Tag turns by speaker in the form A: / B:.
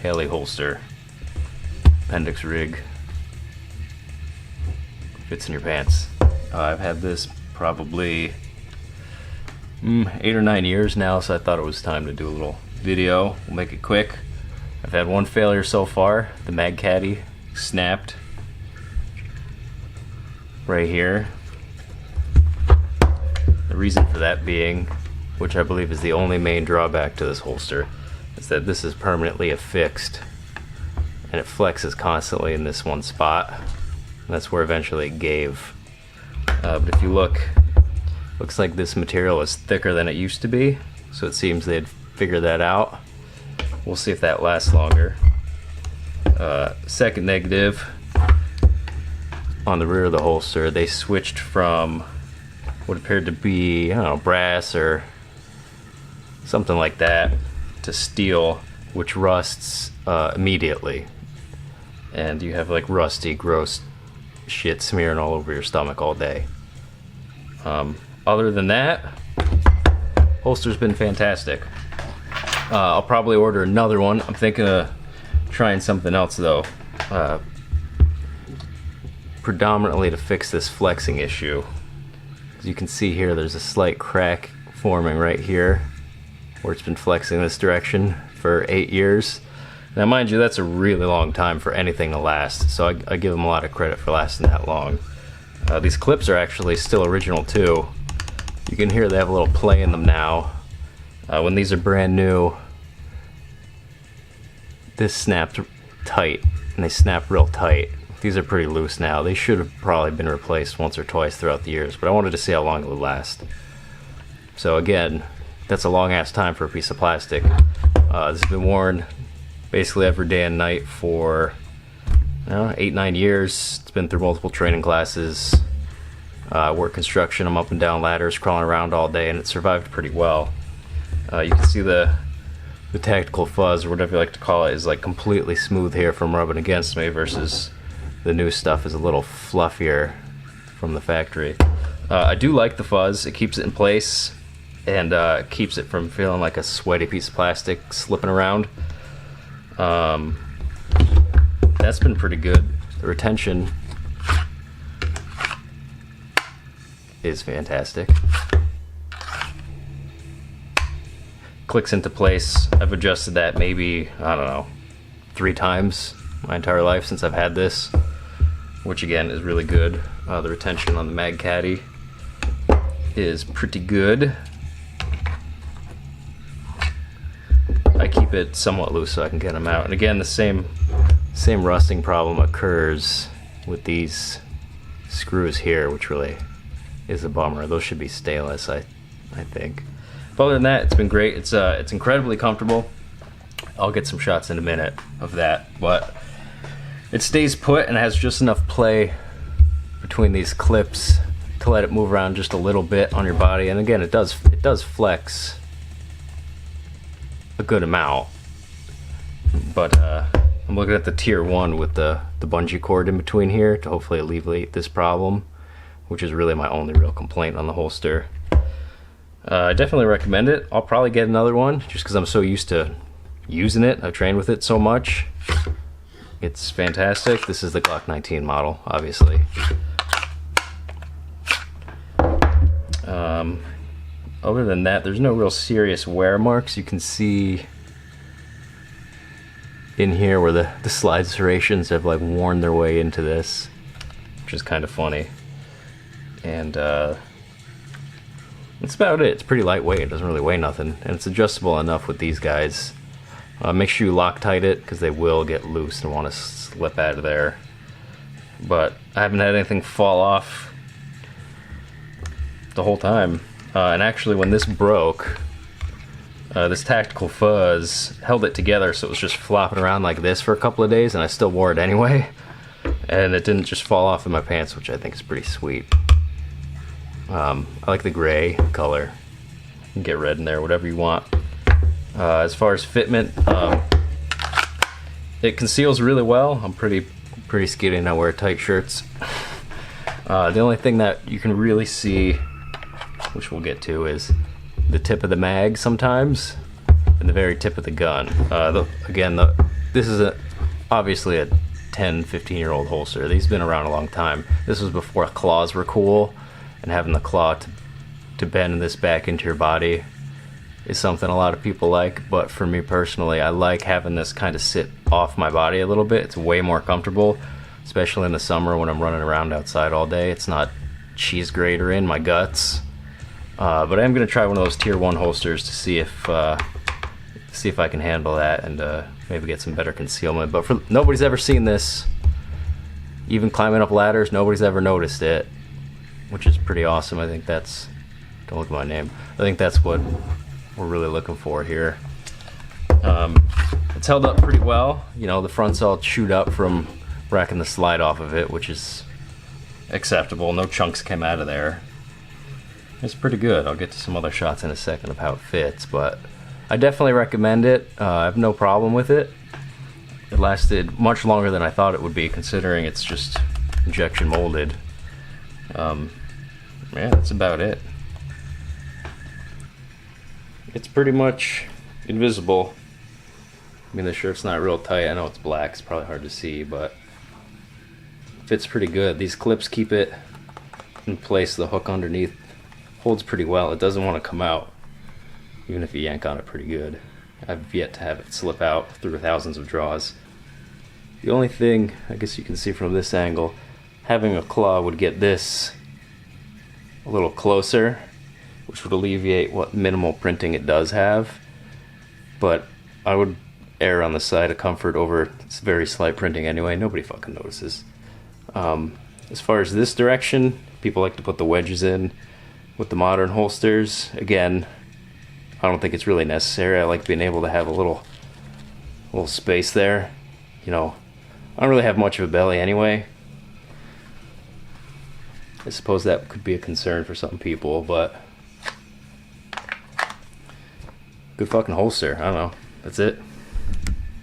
A: heli holster. Appendix rig. Fits in your pants. I've had this probably 8 or 9 years now, so I thought it was time to do a little video. We'll make it quick. I've had one failure so far. The mag caddy snapped right here. The reason for that being, which I believe is the only main drawback to this holster, is that this is permanently affixed and it flexes constantly in this one spot. And that's where eventually it gave. But if you look, looks like this material is thicker than it used to be, so it seems they'd figured that out. We'll see if that lasts longer. Second negative, on the rear of the holster, they switched from what appeared to be, I don't know, brass or something like that to steel, which rusts immediately. And you have like rusty, gross shit smearing all over your stomach all day. Other than that, holster's been fantastic. I'll probably order another one. I'm thinking of trying something else though, predominantly to fix this flexing issue. As you can see here, there's a slight crack forming right here where it's been flexing this direction for 8 years. Now mind you, that's a really long time for anything to last, so I give them a lot of credit for lasting that long. These clips are actually still original too. You can hear they have a little play in them now. When these are brand new, this snapped tight, and they snap real tight. These are pretty loose now. They should have probably been replaced once or twice throughout the years, but I wanted to see how long it would last. So again, that's a long ass time for a piece of plastic. This has been worn basically every day and night for 8-9 years. It's been through multiple training classes. I work construction, I'm up and down ladders, crawling around all day, and it survived pretty well. You can see the tactical fuzz, or whatever you like to call it, is like completely smooth here from rubbing against me, versus the new stuff is a little fluffier from the factory. I do like the fuzz. It keeps it in place and keeps it from feeling like a sweaty piece of plastic slipping around. That's been pretty good. The retention is fantastic. Clicks into place. I've adjusted that maybe, I don't know, 3 times my entire life since I've had this, which again is really good. The retention on the mag caddy is pretty good. I keep it somewhat loose so I can get them out. And again, the same rusting problem occurs with these screws here, which really is a bummer. Those should be stainless, I think. But other than that, it's been great. It's incredibly comfortable. I'll get some shots in a minute of that, but it stays put and has just enough play between these clips to let it move around just a little bit on your body. And again, it does flex a good amount. But I'm looking at the tier 1 with the bungee cord in between here to hopefully alleviate this problem, which is really my only real complaint on the holster. I definitely recommend it. I'll probably get another one just because I'm so used to using it. I've trained with it so much. It's fantastic. This is the Glock 19 model, obviously. Other than that, there's no real serious wear marks. You can see in here where the slide serrations have like worn their way into this, which is kind of funny. And that's about it. It's pretty lightweight. It doesn't really weigh nothing, and it's adjustable enough with these guys. Make sure you Loctite it because they will get loose and want to slip out of there. But I haven't had anything fall off the whole time. And actually, when this broke, this tactical fuzz held it together, so it was just flopping around like this for a couple of days, and I still wore it anyway. And it didn't just fall off in my pants, which I think is pretty sweet. I like the gray color. You can get red in there, whatever you want. As far as fitment, it conceals really well. I'm pretty skinny and I wear tight shirts. The only thing that you can really see, which we'll get to, is the tip of the mag sometimes, and the very tip of the gun. Again, this is obviously a 10, 15-year-old holster. These have been around a long time. This was before claws were cool, and having the claw to bend this back into your body is something a lot of people like, but for me personally, I like having this kind of sit off my body a little bit. It's way more comfortable, especially in the summer when I'm running around outside all day. It's not cheese grater in my guts. But I'm gonna try one of those tier 1 holsters to see if I can handle that and maybe get some better concealment. But nobody's ever seen this. Even climbing up ladders, nobody's ever noticed it, which is pretty awesome. I think that's, don't look at my name, I think that's what we're really looking for here. It's held up pretty well. You know, the front's all chewed up from racking the slide off of it, which is acceptable. No chunks came out of there. It's pretty good. I'll get to some other shots in a second of how it fits, but I definitely recommend it. I have no problem with it. It lasted much longer than I thought it would be, considering it's just injection molded. Yeah, that's about it. It's pretty much invisible. I mean, the shirt's not real tight. I know it's black, it's probably hard to see, but it fits pretty good. These clips keep it in place. The hook underneath holds pretty well. It doesn't want to come out, even if you yank on it pretty good. I've yet to have it slip out through thousands of draws. The only thing, I guess you can see from this angle, having a claw would get this a little closer, which would alleviate what minimal printing it does have. But I would err on the side of comfort over its very slight printing anyway. Nobody fucking notices. As far as this direction, people like to put the wedges in with the modern holsters. Again, I don't think it's really necessary. I like being able to have a little space there. You know, I don't really have much of a belly anyway. I suppose that could be a concern for some people, but good fucking holster. I don't know. That's it.